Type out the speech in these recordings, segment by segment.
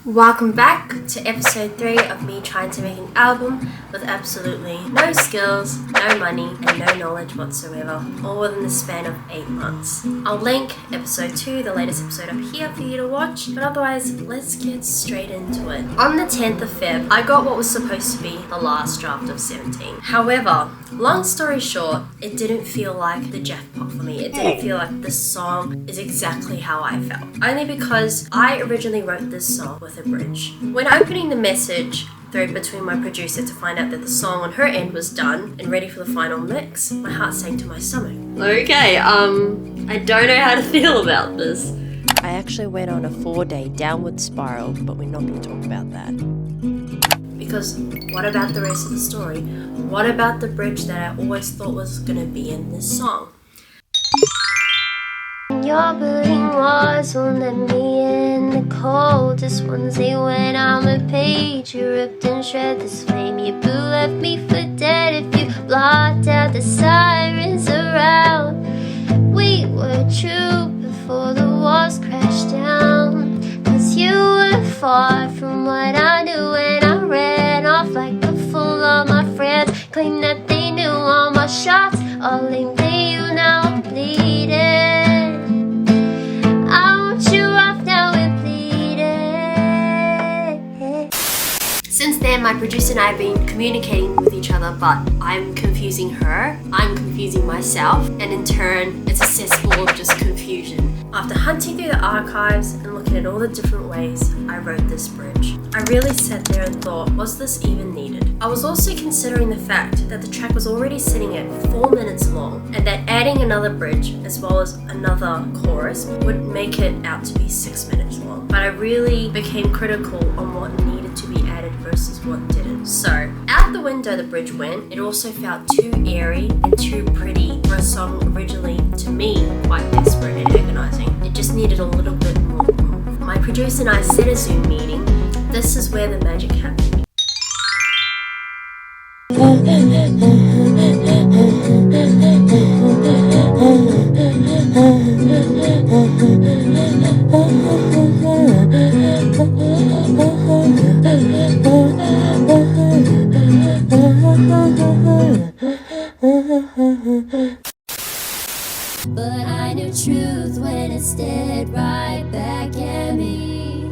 Welcome back to episode 3 of me trying to make an album with absolutely no skills, no money, and no knowledge whatsoever, all within the span of 8 months. I'll link episode 2, the latest episode, up here for you to watch, but otherwise, let's get straight into it. On the 10th of Feb, I got what was supposed to be the last draft of 17. However, long story short, it didn't feel like the jackpot for me. It didn't feel like this song is exactly how I felt. Only because I originally wrote this song with a bridge. When opening the message thread between my producer to find out that the song on her end was done and ready for the final mix, my heart sank to my stomach. Okay, I don't know how to feel about this. I actually went on a 4-day downward spiral, but we're not going to talk about that. Because what about the rest of the story? What about the bridge that I always thought was going to be in this song? Your building walls won't let me in. The coldest onesie when I'm a page. You ripped and shred this flame. You boo left me for dead if you blocked out the sirens around. We were true before the walls crashed down. Cause you were far from what I knew, and I ran off like a fool. All my friends claimed that they knew all my shots, all aimed at you. Now I'm bleeding. Since then, my producer and I have been communicating with each other, but I'm confusing her, I'm confusing myself, and in turn, it's a cesspool of just confusion. After hunting through the archives and looking at all the different ways I wrote this bridge, I really sat there and thought, was this even needed? I was also considering the fact that the track was already sitting at 4 minutes long, and that adding another bridge as well as another chorus would make it out to be 6 minutes long. But I really became critical on what needed to be added versus what didn't. So, out the window the bridge went. It also felt too airy and too pretty for a song originally, to me, quite desperate and agonizing. It just needed a little bit more oomph. My producer and I set a Zoom meeting. This is where the magic happened. But I knew truth when it stared right back at me.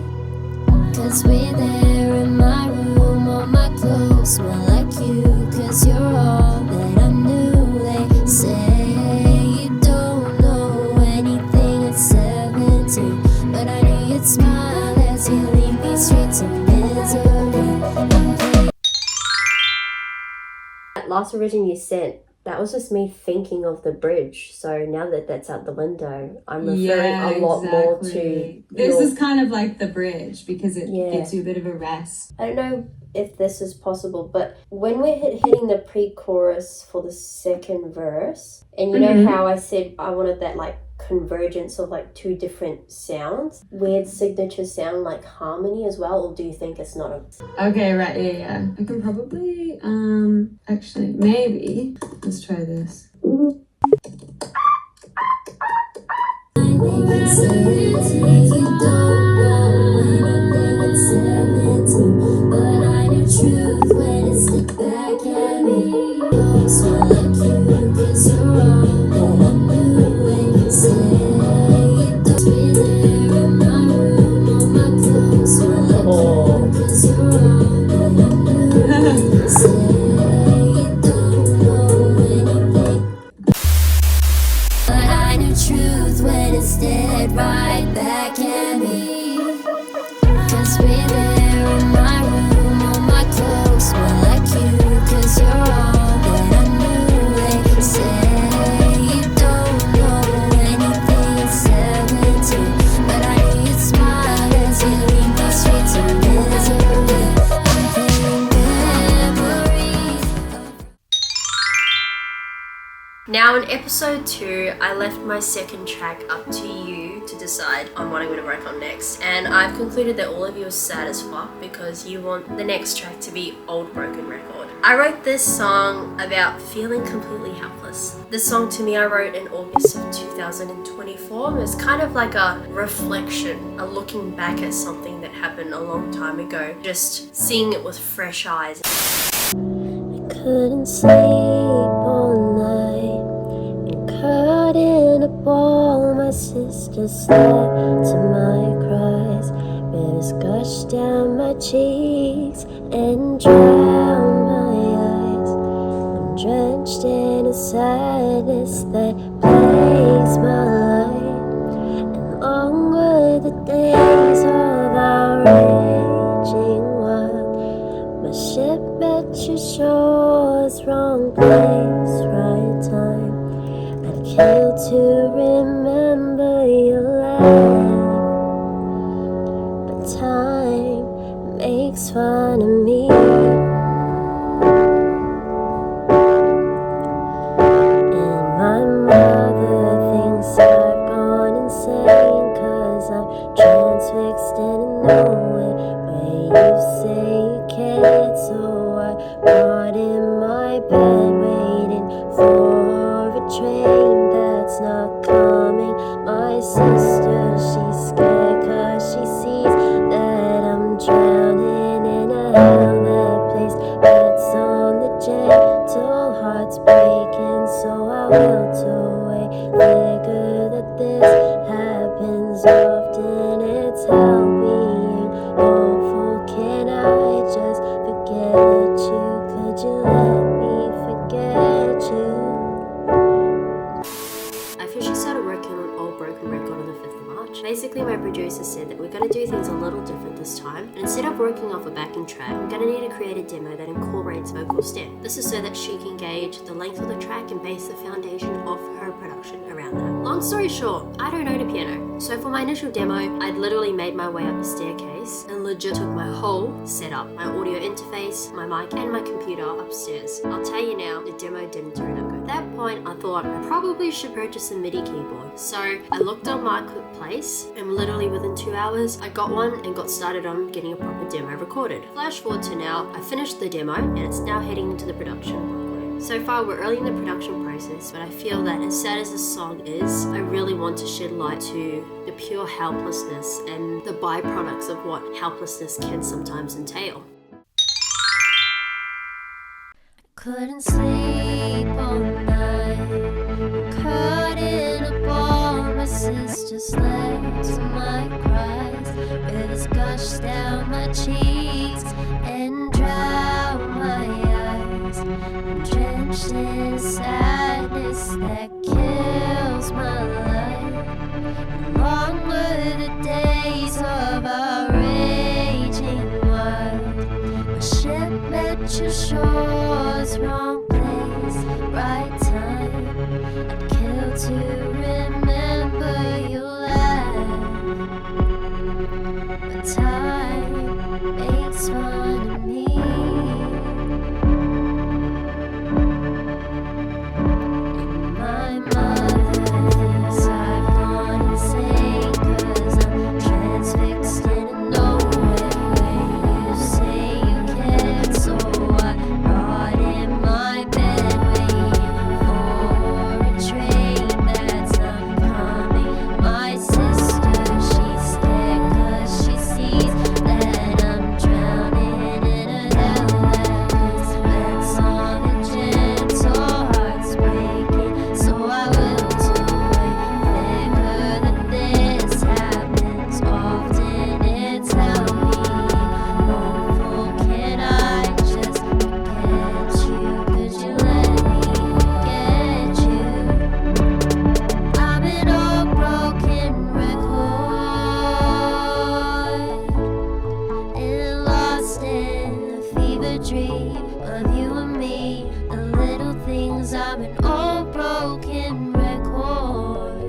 Cause we're there in my room, all my clothes smell like you. Cause you're all that I knew. They say you don't know anything at 17, but I knew you'd smile as you leave these streets of misery. That last revision you sent, that was just me thinking of the bridge. So now that that's out the window, I'm referring a lot more to... This is kind of like the bridge because it gives you a bit of a rest. I don't know if this is possible, but when we're hitting the pre-chorus for the second verse, and you know how I said I wanted that like convergence of like two different sounds, weird signature sound like harmony as well, or do you think it's not a... Okay, right, yeah. I can probably, actually, maybe, let's try this. Now in episode 2, I left my second track up to you to decide on what I'm going to work on next. And I've concluded that all of you are sad as fuck because you want the next track to be Old Broken Record. I wrote this song about feeling completely helpless. This song to me I wrote in August of 2024. It was kind of like a reflection, a looking back at something that happened a long time ago, just seeing it with fresh eyes. Couldn't sleep all night and caught in a ball. My sister slept to my cries. Rivers gushed down my cheeks and drowned my eyes. I'm drenched in a sadness that plagues my life, and long were the days of our raging wild. My ship met your shores, wrong place, right time. I'd kill to remember your laugh, but time makes fun of me. And my mother thinks I've gone insane, 'cause I'm transfixed in a nowhere where you say you can't. So I brought in my bed, waiting for a train that's not coming. My sister, she's scared 'cause she sees that I'm drowning in a hell, that place that's on the gentle, heart's breaking, so I wilt away. Figure that this happens often, it's hell being awful. Can I just forget you? Could you let me forget you? I officially started working on Old Broken Record on the 5th of March. Basically, my producer said that we're going to do things a little different this time, and instead of working off a backing track, I'm going to need to create a demo that incorporates vocal stem. This is so that she can gauge the length of the track and base the foundation of her production around that. Long story short, I don't know the piano, so for my initial demo, I'd literally made my way up a staircase and legit took my whole setup, my audio interface, my mic, and my computer upstairs. I'll tell you now, the demo didn't turn out good. At that point, I thought I probably should purchase a MIDI keyboard. So I looked on Marketplace, and literally within 2 hours, I got one and got started on getting a proper demo recorded. Flash forward to now, I finished the demo, and it's now heading into the production walkway. So far, we're early in the production process, but I feel that as sad as this song is, I really want to shed light to the pure helplessness and the byproducts of what helplessness can sometimes entail. Couldn't sleep all night, caught in a ball. My sister slept to my cries. Rivers gushed down my cheeks and drowned my eyes. I'm drenched in sadness that kills my life. And long were the days of our raging wild. My ship met your shores, wrong place, right time. I'd kill to remember your laugh, but time makes fun of me. And my mother thinks I've gone insane, 'cause I'm transfixed in a nowhere where you say you can't. So I brought in my bed, waiting for a train that's not coming. My sister, she's scared 'cause she sees that I'm drowning in a hell, that place that's on the gentle, heart's breaking, so I wilt away. Figure that this happens often, it's how we awful. Can I just forget you? Could you let me forget you? I'm an old broken record and lost in a fever dream of you and me. The little things, I'm an old broken record,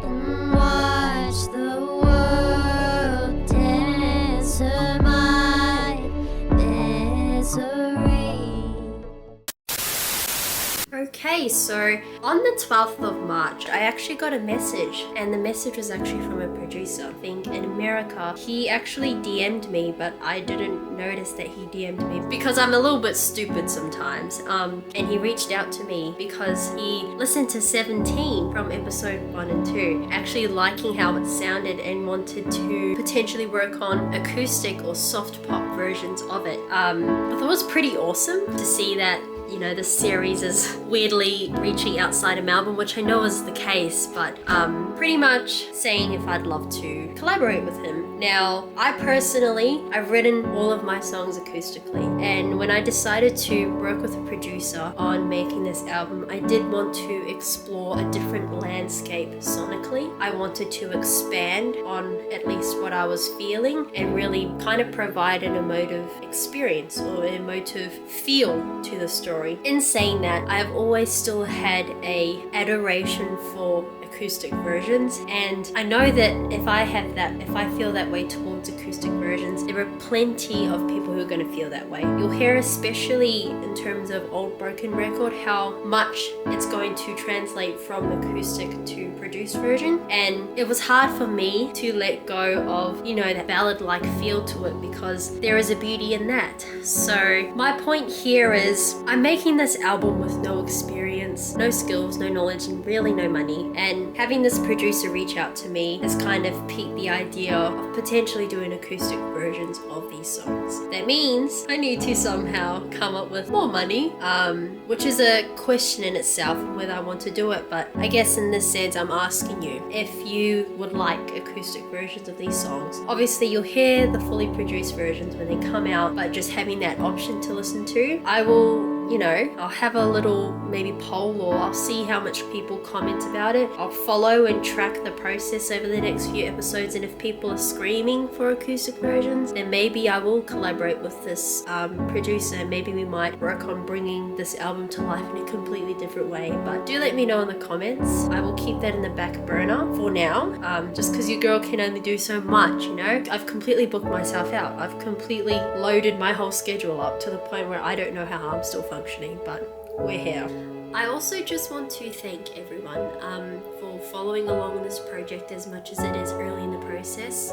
and watch the world dance to my misery. Okay, Okay, so on the 12th of March, I actually got a message, and the message was actually from a producer. I think in America, he actually DM'd me, but I didn't notice that he DM'd me because I'm a little bit stupid sometimes. And he reached out to me because he listened to 17 from episode 1 and 2, actually liking how it sounded and wanted to potentially work on acoustic or soft pop versions of it. I thought it was pretty awesome to see that, you know, the series is weirdly reaching outside of Melbourne, which I know is the case, but pretty much saying if I'd love to collaborate with him. Now, I've written all of my songs acoustically, and when I decided to work with a producer on making this album, I did want to explore a different landscape sonically. I wanted to expand on at least what I was feeling and really kind of provide an emotive experience or an emotive feel to the story. In saying that, I have always still had a adoration for acoustic versions, and I know that if I feel that way towards acoustic versions, there are plenty of people who are going to feel that way. You'll hear, especially in terms of Old Broken Record, how much it's going to translate from acoustic to produced version, and it was hard for me to let go of, you know, that ballad-like feel to it, because there is a beauty in that. So my point here is I'm making this album with no experience, no skills, no knowledge, and really no money, and having this producer reach out to me has kind of piqued the idea of potentially doing acoustic versions of these songs. That means I need to somehow come up with more money, which is a question in itself whether I want to do it, but I guess in this sense I'm asking you if you would like acoustic versions of these songs. Obviously you'll hear the fully produced versions when they come out, but just having that option to listen to, I will, you know, I'll have a little maybe poll, or I'll see how much people comment about it. I'll follow and track the process over the next few episodes, and if people are screaming for acoustic versions, then maybe I will collaborate with this producer, and maybe we might work on bringing this album to life in a completely different way. But do let me know in the comments. I will keep that in the back burner for now, just because your girl can only do so much, you know. I've completely booked myself out. I've completely loaded my whole schedule up to the point where I don't know how I'm still functioning, but we're here. I also just want to thank everyone for following along on this project as much as it is early in the process,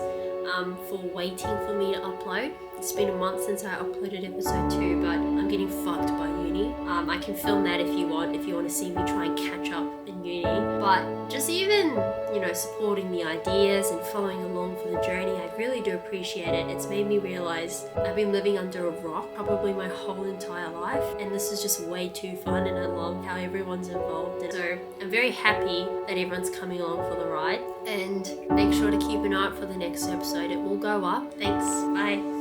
for waiting for me to upload. It's been a month since I uploaded episode 2, but I'm getting fucked by uni. I can film that if you want to see me try and catch up in uni. But just even, you know, supporting the ideas and following along for the journey, I really do appreciate it. It's made me realize I've been living under a rock probably my whole entire life, and this is just way too fun, and I love how everyone's involved. And so I'm very happy that everyone's coming along for the ride, and make sure to keep an eye out for the next episode. It will go up. Thanks. Bye.